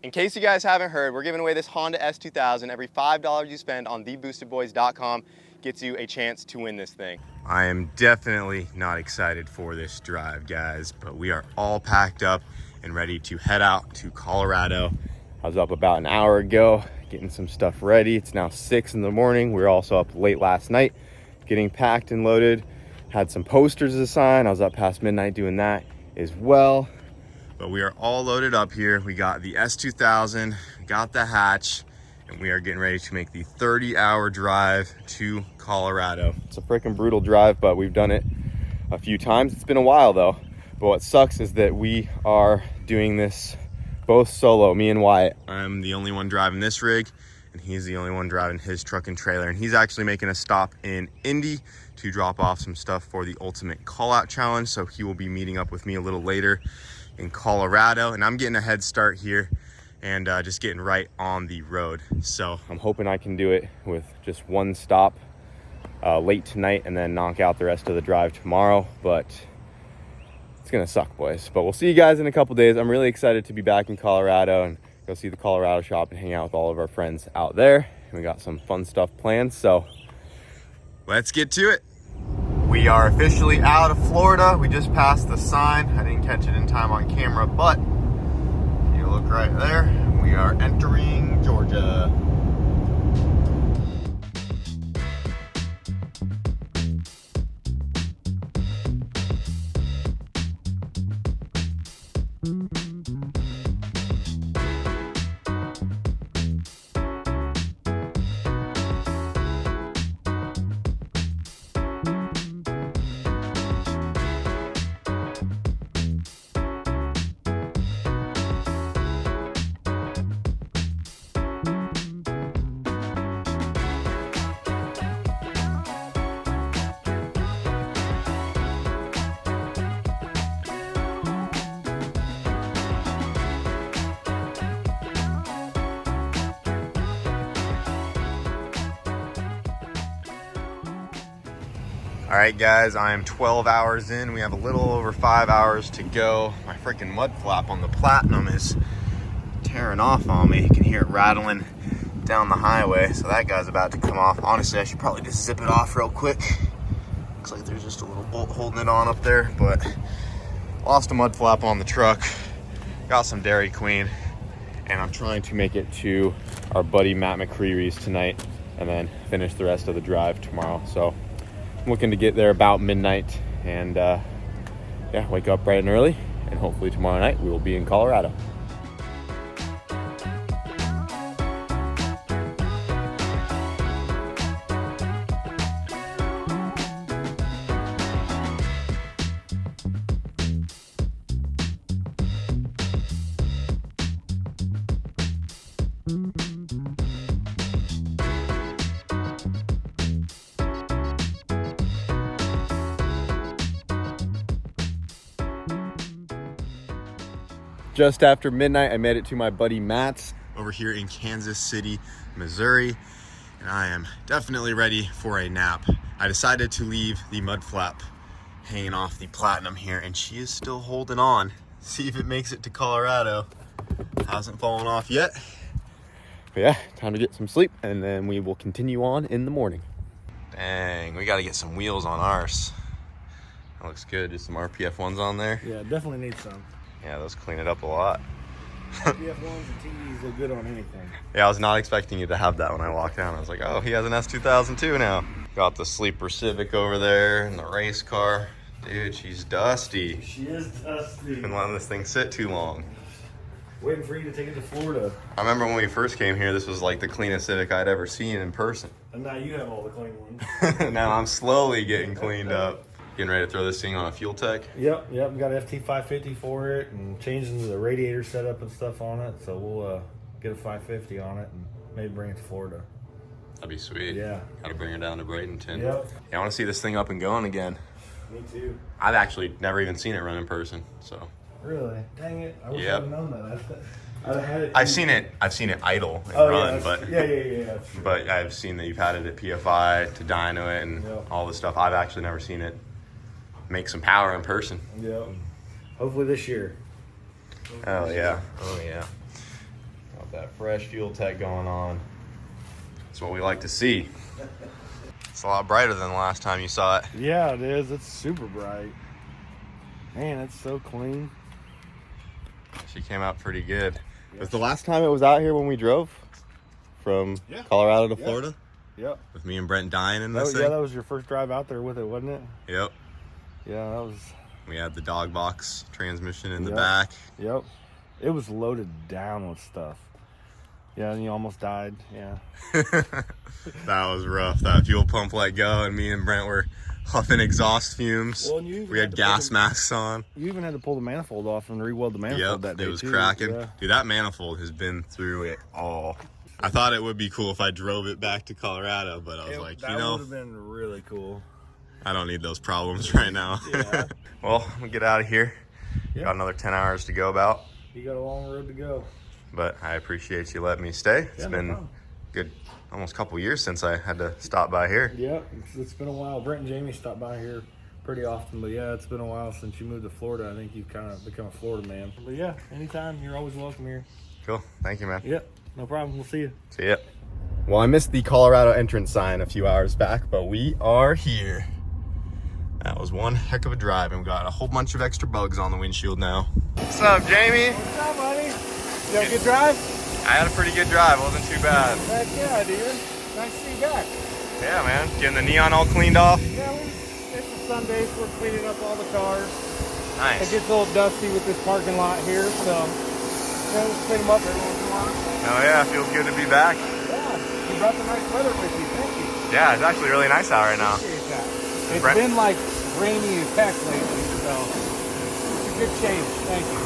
In case you guys haven't heard, we're giving away this Honda S2000. Every $5 you spend on theboostedboys.com gets you a chance to win this thing. I am definitely not excited for this drive, guys, but we are all packed up and ready to head out to Colorado. I was up about an hour ago getting some stuff ready. It's now 6 in the morning. We were also up late last night getting packed and loaded. Had some posters to sign. I was up past midnight doing that as well. But we are all loaded up here. We got the S2000, we got the hatch, and we are getting ready to make the 30-hour drive to Colorado. It's a freaking brutal drive, but we've done it a few times. It's been a while though. But what sucks is that we are doing this both solo, me and Wyatt. I'm the only one driving this rig, and he's the only one driving his truck and trailer. And he's actually making a stop in Indy to drop off some stuff for the Ultimate Callout Challenge. So he will be meeting up with me a little later in Colorado, and I'm getting a head start here and just getting right on the road. So I'm hoping I can do it with just one stop late tonight and then knock out the rest of the drive tomorrow. But it's gonna suck, boys. But we'll see you guys in a couple days. I'm really excited to be back in Colorado and go see the Colorado shop and hang out with all of our friends out there. And we got some fun stuff planned, so let's get to it. We are officially out of Florida. We just passed the sign. I didn't catch it in time on camera, but you look right there. We are entering Georgia. All right, guys, I am 12 hours in. We have a little over 5 hours to go. My freaking mud flap on the Platinum is tearing off on me. You can hear it rattling down the highway, so that guy's about to come off. Honestly, I should probably just zip it off real quick. Looks like there's just a little bolt holding it on up there, but lost a mud flap on the truck. Got some Dairy Queen, and I'm trying to make it to our buddy Matt McCreary's tonight and then finish the rest of the drive tomorrow. So I'm looking to get there about midnight and yeah, wake up bright and early, and hopefully tomorrow night we will be in Colorado. Just after midnight, I made it to my buddy Matt's over here in Kansas City, Missouri, and I am definitely ready for a nap. I decided to leave the mud flap hanging off the Platinum here, and she is still holding on. See if it makes it to Colorado. Hasn't fallen off yet. But yeah, time to get some sleep, and then we will continue on in the morning. Dang, we got to get some wheels on ours. That looks good. Just some RPF ones on there. Yeah, definitely need some. Yeah, those clean it up a lot. RPF ones and TEs are good on anything. Yeah, I was not expecting you to have that when I walked down. I was like, oh, he has an S2000 too now. Got the sleeper Civic over there and the race car. Dude, she's dusty. She is dusty. Been letting this thing sit too long. Waiting for you to take it to Florida. I remember when we first came here, this was like the cleanest Civic I'd ever seen in person. And now you have all the clean ones. Now I'm slowly getting cleaned up. Getting ready to throw this thing on a fuel tech. Yep. We got FT550 for it and changing the radiator setup and stuff on it. So we'll get a 550 on it and maybe bring it to Florida. That'd be sweet. Yeah. Gotta bring her down to Bradenton. Yep. Yeah, I want to see this thing up and going again. Me too. I've actually never even seen it run in person, so. Really? Dang it. I wish Yep. I'd known that. I'd have had it. I've seen it idle and run, yeah, but yeah. but I've seen that you've had it at PFI to dyno it and Yep. all this stuff. I've actually never seen it make some power in person. Yep. Hopefully this year. Oh yeah. Oh yeah. fresh fuel tech going on. That's what we like to see. It's a lot brighter than the last time you saw it. Yeah, it is. It's super bright. Man, it's so clean. She came out pretty good. Was the last time it was out here when we drove from Colorado to Florida? Yep. With me and Brent dying in this thing? Yeah, that was your first drive out there with it, wasn't it? Yep. Yeah, that was... We had the dog box transmission in the back. Yep. It was loaded down with stuff. Yeah, and you almost died. Yeah. That was rough. That fuel pump let go, and me and Brent were huffing exhaust fumes. Well, we had gas masks on. You even had to pull the manifold off and re-weld the manifold that day, it was too. cracking. Yeah. Dude, that manifold has been through it all. I thought it would be cool if I drove it back to Colorado, but I was like, that would have been really cool. I don't need those problems right now. Yeah. Well, I'm gonna get out of here. Got another 10 hours to go about. You got a long road to go. But I appreciate you letting me stay. It's been good, almost a couple years since I had to stop by here. Yeah, it's been a while. Brent and Jamie stop by here pretty often, but yeah, it's been a while since you moved to Florida. I think you've kind of become a Florida man. But yeah, anytime, you're always welcome here. Cool, thank you, man. Yep, no problem. We'll see you. See ya. Well, I missed the Colorado entrance sign a few hours back, but we are here. That was one heck of a drive, and we got a whole bunch of extra bugs on the windshield now. What's up, Jamie? What's up, buddy? You have a good drive? I had a pretty good drive. It wasn't too bad. Heck yeah, dude. Nice to see you back. Yeah, man. Getting the neon all cleaned off. Yeah, it's a Sunday, so we're cleaning up all the cars. Nice. It gets a little dusty with this parking lot here, so let's clean them up every once in a while. Oh yeah, feels good to be back. Yeah, you brought the nice weather with you. Thank you. Yeah, it's actually really nice out right now. Appreciate that. It's been like rainy as heck lately, so it's a good change. Thank you.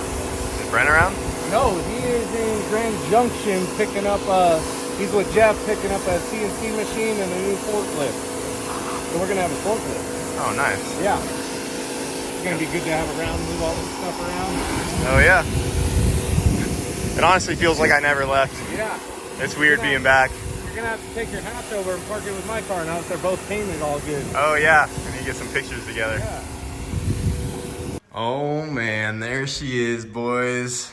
Is Brent around? No, he is in Grand Junction picking up, he's with Jeff picking up a CNC machine and a new forklift. So we're going to have a forklift. Oh, nice. Yeah. It's going to be good to have around, move all this stuff around. Oh, yeah. It honestly feels like I never left. Yeah. It's weird being back. You're going to have to take your house over and park it with my car now that they're both painted all good. Oh, yeah. We need to get some pictures together. Yeah. Oh, man. There she is, boys.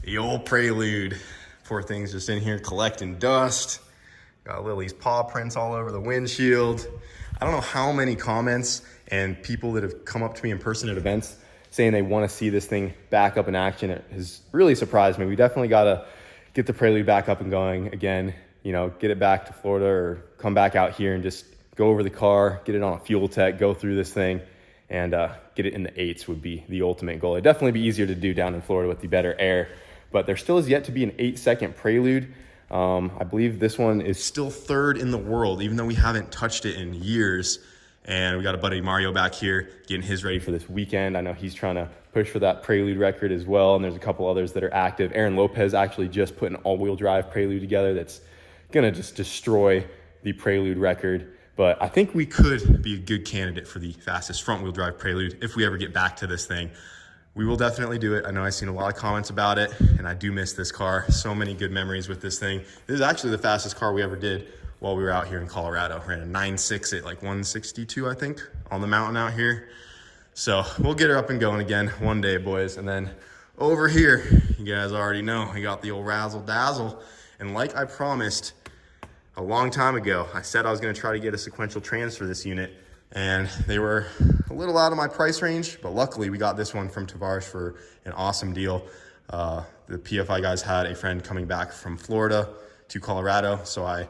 The old Prelude. Poor thing's just in here collecting dust. Got Lily's paw prints all over the windshield. I don't know how many comments and people that have come up to me in person at events saying they want to see this thing back up in action. It has really surprised me. We definitely got to get the Prelude back up and going again. You know, get it back to Florida or come back out here and just go over the car, get it on a fuel tech, go through this thing, and get it in the 8s would be the ultimate goal. It'd definitely be easier to do down in Florida with the better air. But there still is yet to be an 8-second Prelude. I believe this one is still 3rd in the world, even though we haven't touched it in years. And we got a buddy Mario back here getting his ready for this weekend. I know he's trying to push for that Prelude record as well. And there's a couple others that are active. Aaron Lopez actually just put an all-wheel drive Prelude together that's gonna just destroy the Prelude record. But I think we could be a good candidate for the fastest front-wheel drive Prelude if we ever get back to this thing. We will definitely do it. I know I've seen a lot of comments about it, and I do miss this car. So many good memories with this thing. This is actually the fastest car we ever did while we were out here in Colorado. Ran a 9.6 at like 162, I think, on the mountain out here. So we'll get her up and going again one day, boys. And then over here, you guys already know, we got the old Razzle Dazzle. And like I promised a long time ago, I said I was gonna try to get a sequential trans for this unit. And they were a little out of my price range, but luckily we got this one from Tavares for an awesome deal. The PFI guys had a friend coming back from Florida to Colorado, so I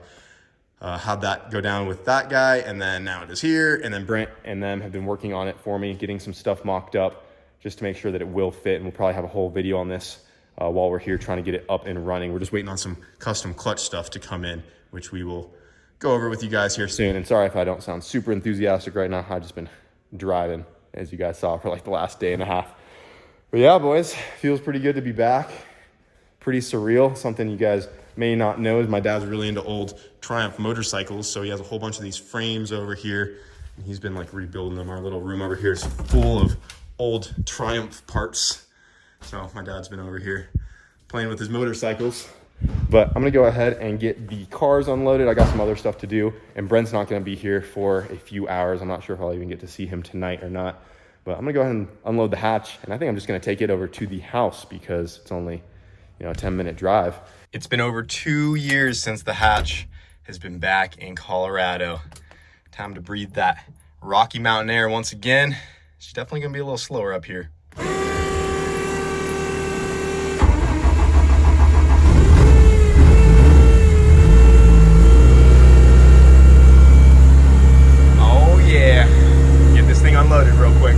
had that go down with that guy, and then now it is here, and then Brent and them have been working on it for me, getting some stuff mocked up just to make sure that it will fit, and we'll probably have a whole video on this while we're here trying to get it up and running. We're just waiting on some custom clutch stuff to come in, which we will go over with you guys here soon. And sorry if I don't sound super enthusiastic right now. I've just been driving, as you guys saw, for like the last day and a half. But yeah, boys, feels pretty good to be back. Pretty surreal. Something you guys may not know is my dad's really into old Triumph motorcycles. So he has a whole bunch of these frames over here. And he's been like rebuilding them. Our little room over here is full of old Triumph parts. So my dad's been over here playing with his motorcycles. But I'm gonna go ahead and get the cars unloaded. I got some other stuff to do, and Brent's not gonna be here for a few hours. I'm not sure if I'll even get to see him tonight or not, but I'm gonna go ahead and unload the hatch, and I think I'm just gonna take it over to the house because it's only, a 10-minute drive. It's been over 2 years since the hatch has been back in Colorado. Time to breathe that Rocky Mountain air once again. It's definitely gonna be a little slower up here. Oh yeah, get this thing unloaded real quick.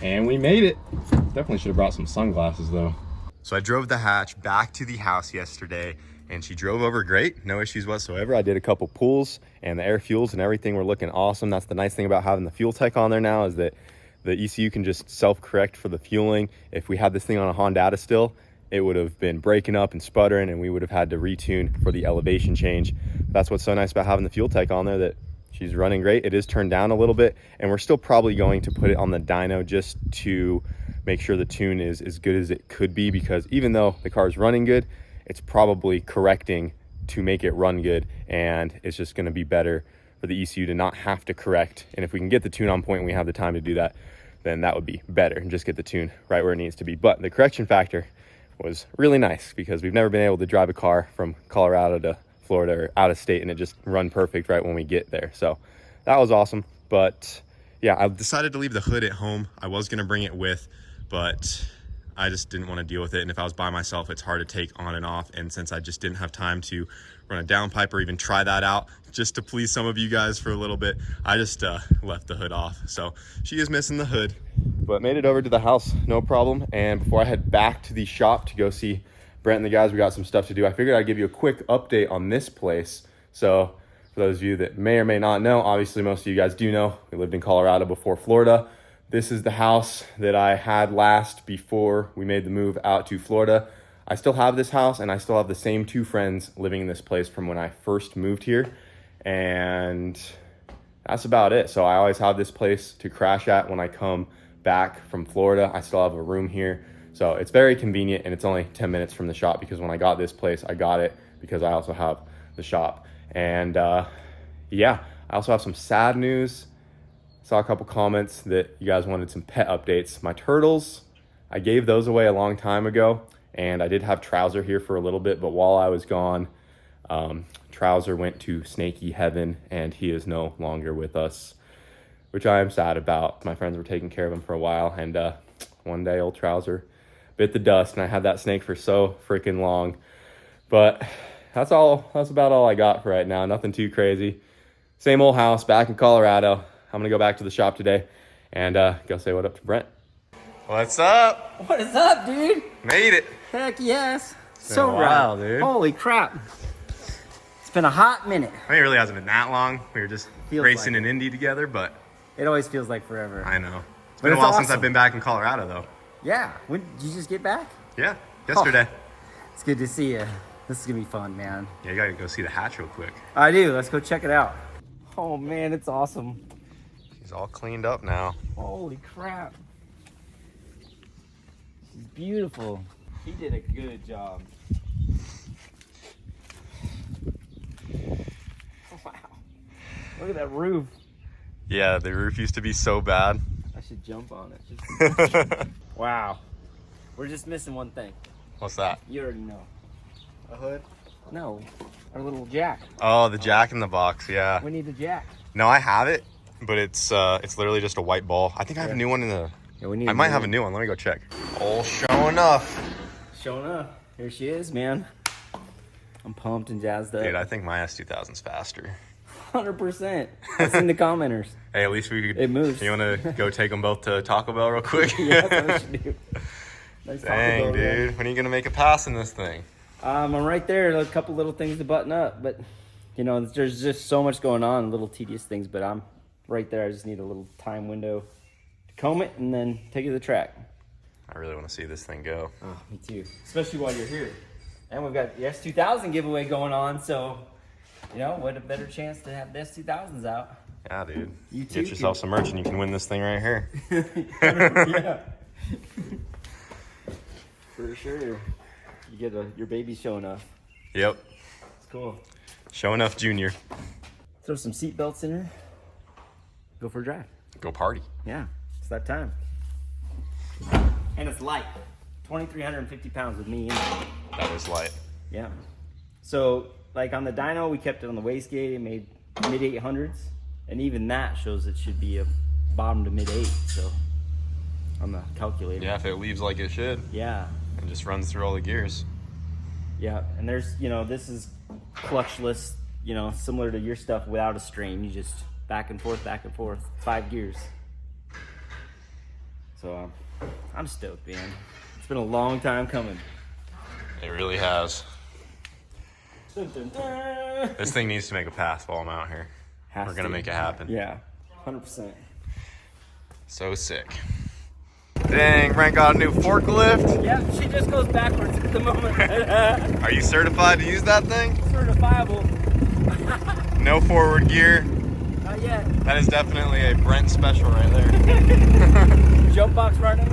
And we made it. Definitely should have brought some sunglasses though. So I drove the hatch back to the house yesterday and she drove over great. No issues whatsoever. I did a couple pulls and the air fuels and everything were looking awesome. That's the nice thing about having the fuel tech on there now, is that the ECU can just self-correct for the fueling. If we had this thing on a Honda still, it would have been breaking up and sputtering and we would have had to retune for the elevation change. That's what's so nice about having the fuel tech on there, that she's running great. It is turned down a little bit and we're still probably going to put it on the dyno just to make sure the tune is as good as it could be, because even though the car is running good, it's probably correcting to make it run good, and it's just going to be better for the ECU to not have to correct. And if we can get the tune on point and we have the time to do that, then that would be better, and just get the tune right where it needs to be. But the correction factor was really nice because we've never been able to drive a car from Colorado to Florida or out of state and it just run perfect right when we get there. So that was awesome. But yeah, I decided to leave the hood at home. I was going to bring it with, but I just didn't want to deal with it. And if I was by myself, it's hard to take on and off. And since I just didn't have time to run a downpipe or even try that out just to please some of you guys for a little bit, I just left the hood off. So she is missing the hood, but made it over to the house, no problem. And before I head back to the shop to go see Brent and the guys, we got some stuff to do. I figured I'd give you a quick update on this place. So for those of you that may or may not know, obviously most of you guys do know, we lived in Colorado before Florida. This is the house that I had last before we made the move out to Florida. I still have this house and I still have the same two friends living in this place from when I first moved here. And that's about it. So I always have this place to crash at when I come back from Florida. I still have a room here. So it's very convenient and it's only 10 minutes from the shop, because when I got this place, I got it because I also have the shop. And yeah, I also have some sad news. Saw a couple comments that you guys wanted some pet updates. My turtles, I gave those away a long time ago, and I did have Trouser here for a little bit, but while I was gone, Trouser went to snaky heaven and he is no longer with us, which I am sad about. My friends were taking care of him for a while, and one day old Trouser bit the dust, and I had that snake for so freaking long. But that's about all I got for right now. Nothing too crazy. Same old house back in Colorado. I'm gonna go back to the shop today and go say what up to Brent. What's up? What is up, dude? Made it. Heck yes. So So wow, rad. dude. Holy crap. It's been a hot minute. I mean, it really hasn't been that long. We were just Feels racing like in Indy together, but It always feels like forever. I know. It's But been a it's while since awesome. I've been back in Colorado though. Yeah. When did you just get back? Yeah, yesterday. It's good to see you. This is gonna be fun, man. Yeah, you gotta go see the hatch real quick. I do. Let's go check it out. Oh man, it's awesome. She's all cleaned up now. Holy crap. She's beautiful. He did a good job. Wow. Look at that roof. Yeah, the roof used to be so bad. I should jump on it. Wow. We're just missing one thing. What's that? You already know. A hood? No. Our little jack. Oh, the jack in the box, yeah. We need the jack. No, I have it, but it's literally just a white ball. I think I have a new one in the... Yeah, we need I might have a new one. Let me go check. Oh, sure enough. Showing up. Here she is, man. I'm pumped and jazzed up. Dude, I think my S2000's faster. 100%. That's in the commenters. Hey, at least we could... It moves. You want to go take them both to Taco Bell real quick? Yeah, that's what we should do. Nice Taco Dang, Bell, man. dude. When are you going to make a pass in this thing? I'm right there. A couple little things to button up, but you know, there's just so much going on, little tedious things. But I'm right there. I just need a little time window to comb it and then take it to the track. I really want to see this thing go. Oh, me too. Especially while you're here. And we've got the S2000 giveaway going on, so You know, what a better chance to have the S2000s out. Yeah, dude. You Get yourself some merch and you can win this thing right here. Yeah. For sure. You get your baby showing off. Yep. It's cool. Show enough Junior. Throw some seat belts in her. Go for a drive. Go party. Yeah, it's that time. And it's light. 2,350 pounds with me in it. That is light. Yeah. So, like on the dyno, we kept it on the wastegate. It made mid 800s. And even that shows it should be a bottom to mid 8s. So, on the calculator. Yeah, if it leaves like it should. Yeah. And just runs through all the gears. Yeah. And there's, you know, this is clutchless, you know, similar to your stuff without a strain. You just back and forth, 5 gears. So, I'm stoked, man. It's been a long time coming. It really has. Dun, dun, dun. This thing needs to make a pass while I'm out here. We're gonna make it happen. Yeah, 100%. So sick. Dang, Brent got a new forklift. Yeah, she just goes backwards at the moment. Are you certified to use that thing? Certifiable. No forward gear. Not yet. That is definitely a Brent special right there. Jump box running.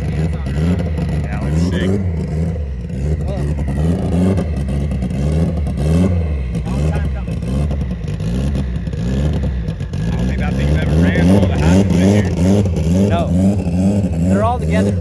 Yeah, let's see. Long time coming. I don't think that thing's ever ran all the hatches in here. No, they're all together.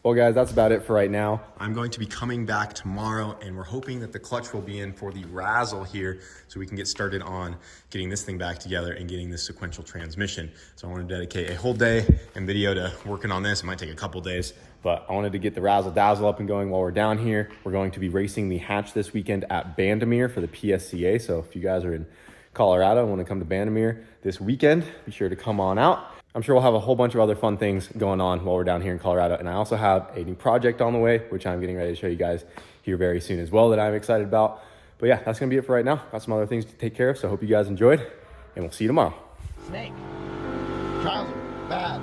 Well, guys, that's about it for right now. I'm going to be coming back tomorrow, and we're hoping that the clutch will be in for the Razzle here so we can get started on getting this thing back together and getting this sequential transmission. So I want to dedicate a whole day and video to working on this. It might take a couple days, but I wanted to get the Razzle Dazzle up and going while we're down here. We're going to be racing the hatch this weekend at Bandimere for the PSCA. So if you guys are in Colorado and want to come to Bandimere this weekend, be sure to come on out. I'm sure we'll have a whole bunch of other fun things going on while we're down here in Colorado. And I also have a new project on the way, which I'm getting ready to show you guys here very soon as well that I'm excited about. But yeah, that's gonna be it for right now. Got some other things to take care of, so I hope you guys enjoyed, and we'll see you tomorrow. Snake. Trials are bad.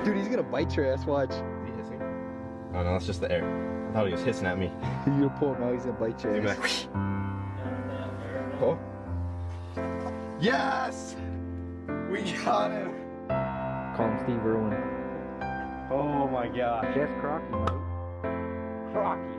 Dude, he's gonna bite your ass, watch. Is he hissing? Oh no, that's just the air. I thought he was hissing at me. You gonna pull him out, he's gonna bite your He's ass. like, Oh. Yes! We got him! Call him Steve Irwin. Oh my God. Jeff Crocky, mate. Crocky.